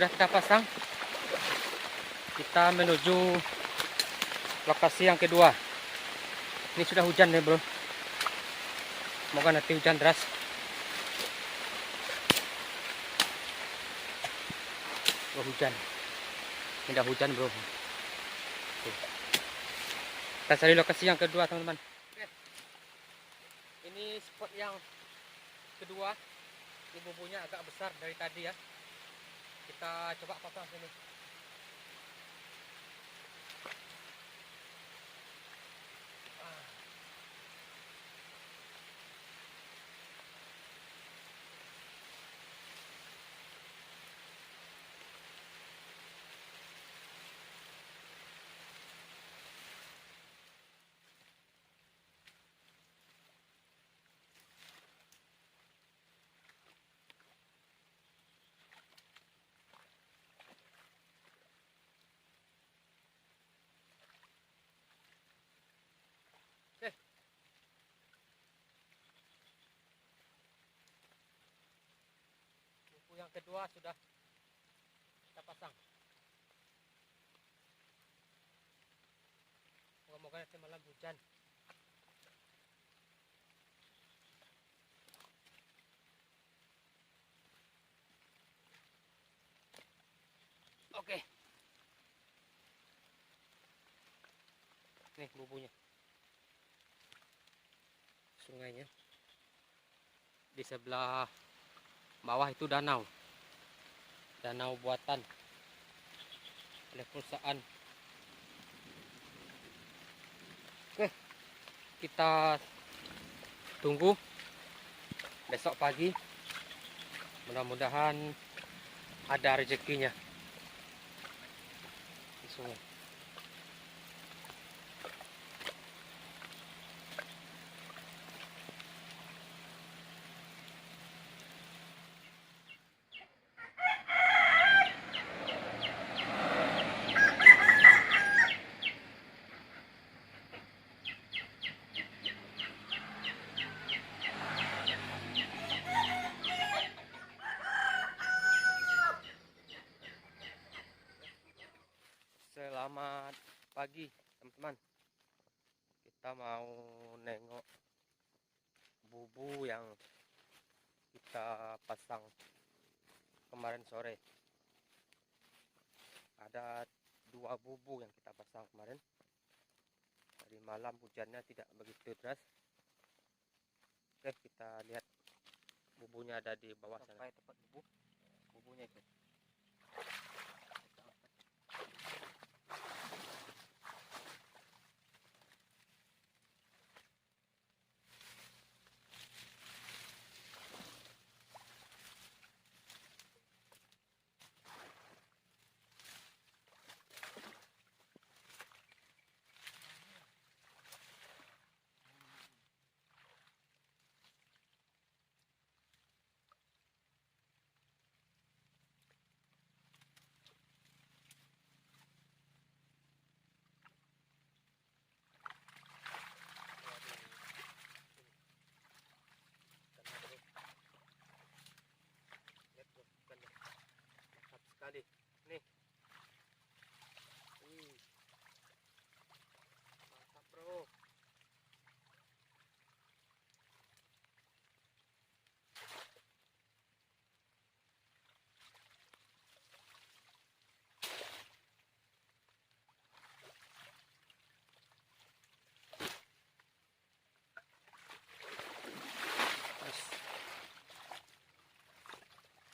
sudah kita pasang. Kita menuju lokasi yang kedua. Ini sudah hujan nih bro. Semoga nanti hujan deras. Oh, hujan. Ini udah hujan bro. Tuh. Kita cari lokasi yang kedua teman-teman. Ini spot yang kedua. Ini bumbunya agak besar dari tadi ya. Kita coba pasang sini. Bumbu yang kedua sudah kita pasang. Semoga nanti malam hujan. Oke. Nih bumbunya. Sungainya. Di sebelah bawah itu danau. Danau buatan oleh perusahaan. Oke. Kita tunggu besok pagi. Mudah-mudahan ada rezekinya di sungai. Selamat pagi teman-teman. Kita mau nengok bubu yang kita pasang kemarin sore. Ada 2 bubu yang kita pasang kemarin. Tadi malam hujannya tidak begitu deras. Oke, kita lihat bubunya ada di bawah sana. Sampai tempat bubunya itu. Mantap sekali. Nih. Mantap bro.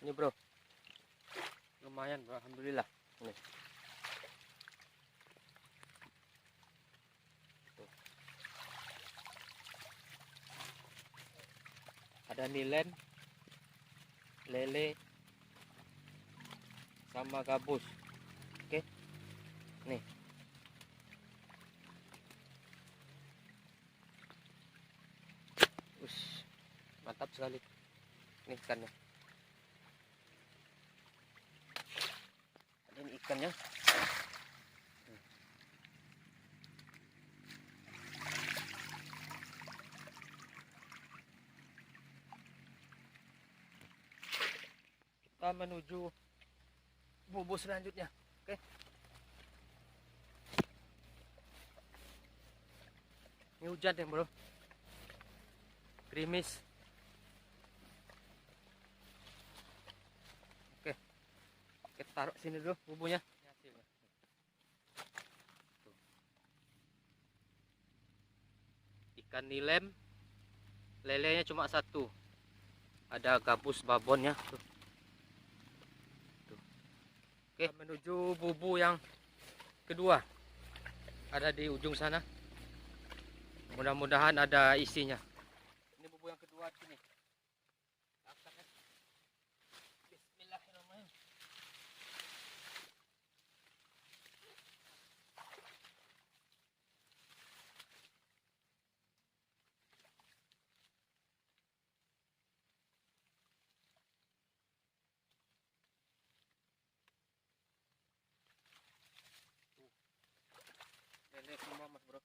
Ini bro, lumayan bro, alhamdulillah. Ini. Tuh. Ada nilen, lele, sama gabus. Oke, nih. Ush, mantap sekali. Ini ikannya. Ini ikannya. Kita menuju bubuk selanjutnya. Oke. Ini hujan ya bro, gerimis. Oke, kita taruh sini dulu bumbunya. Ikan nilem, lelenya cuma satu, ada gabus babonnya tuh. Oke, menuju bubu yang kedua, ada di ujung sana. Mudah-mudahan ada isinya. Ini bubu yang kedua di sini. Bismillahirrahmanirrahim. Lele semua mas bro.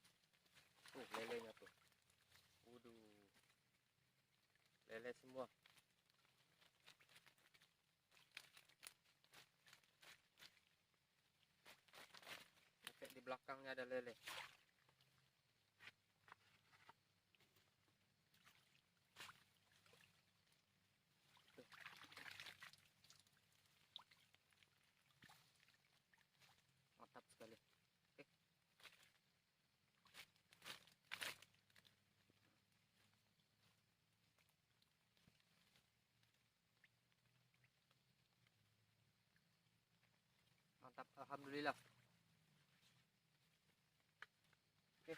Tuh lelenya tuh. Waduh. Lele semua. Sampai di belakangnya ada lele. Tuh. Mantap sekali. Oke. Mantap, alhamdulillah. Oke.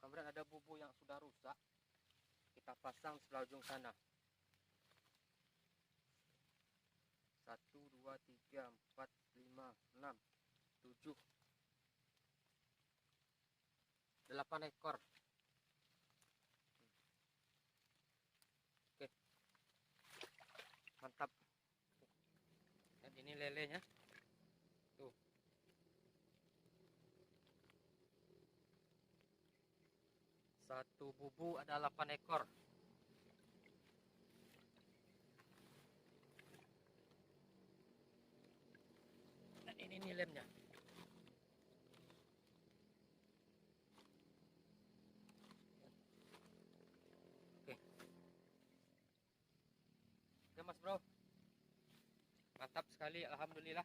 Kemudian ada bubu yang sudah rusak, kita pasang sebelah ujung sana. 1, 2, 3, 4, 5, 6, 7, 8 ekor. Oke, mantap. Dan ini lelenya tuh. Satu bubu ada 8 ekor. Dan ini nilemnya. Oke. Oke mas bro. Mantap sekali, alhamdulillah.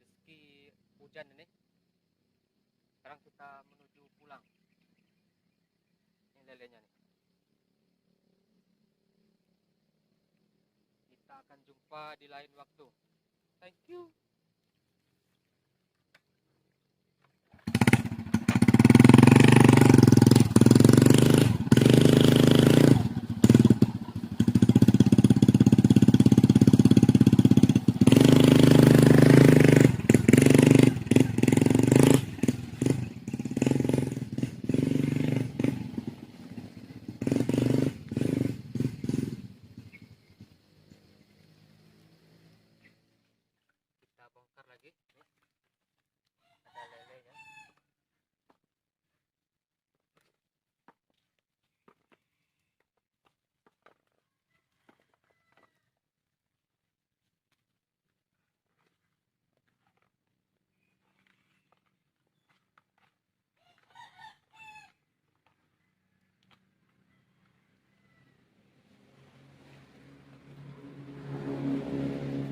Rezeki hujan ini. Sekarang kita menuju pulang. Ini lelenya nih. Kita akan jumpa di lain waktu. Thank you. Kita bongkar lagi. Nih. Ada lelenya.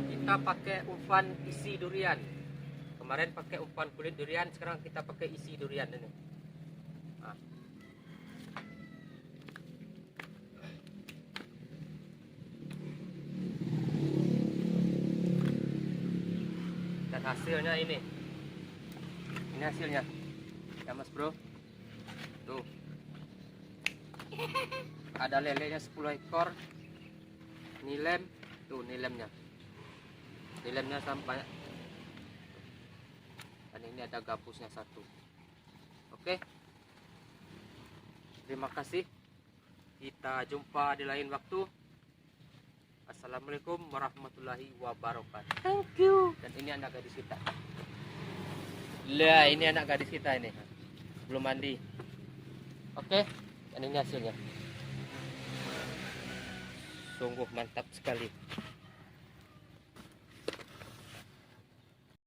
Kita pakai umpan isi durian. Kemarin pakai umpan kulit durian, sekarang kita pakai isi durian ini. Nah. Dan hasilnya ini. Ini hasilnya. Ya mas bro. Tuh. Ada lelenya 10 ekor. Nilem. Tuh nilemnya. Nilemnya sampai. Dan ini ada gabusnya satu. Oke. Terima kasih. Kita jumpa di lain waktu. Assalamualaikum warahmatullahi wabarakatuh. Thank you. Dan ini anak gadis kita. Lah, ini anak gadis kita ini. Belum mandi. Oke. Dan ini hasilnya. Sungguh mantap sekali.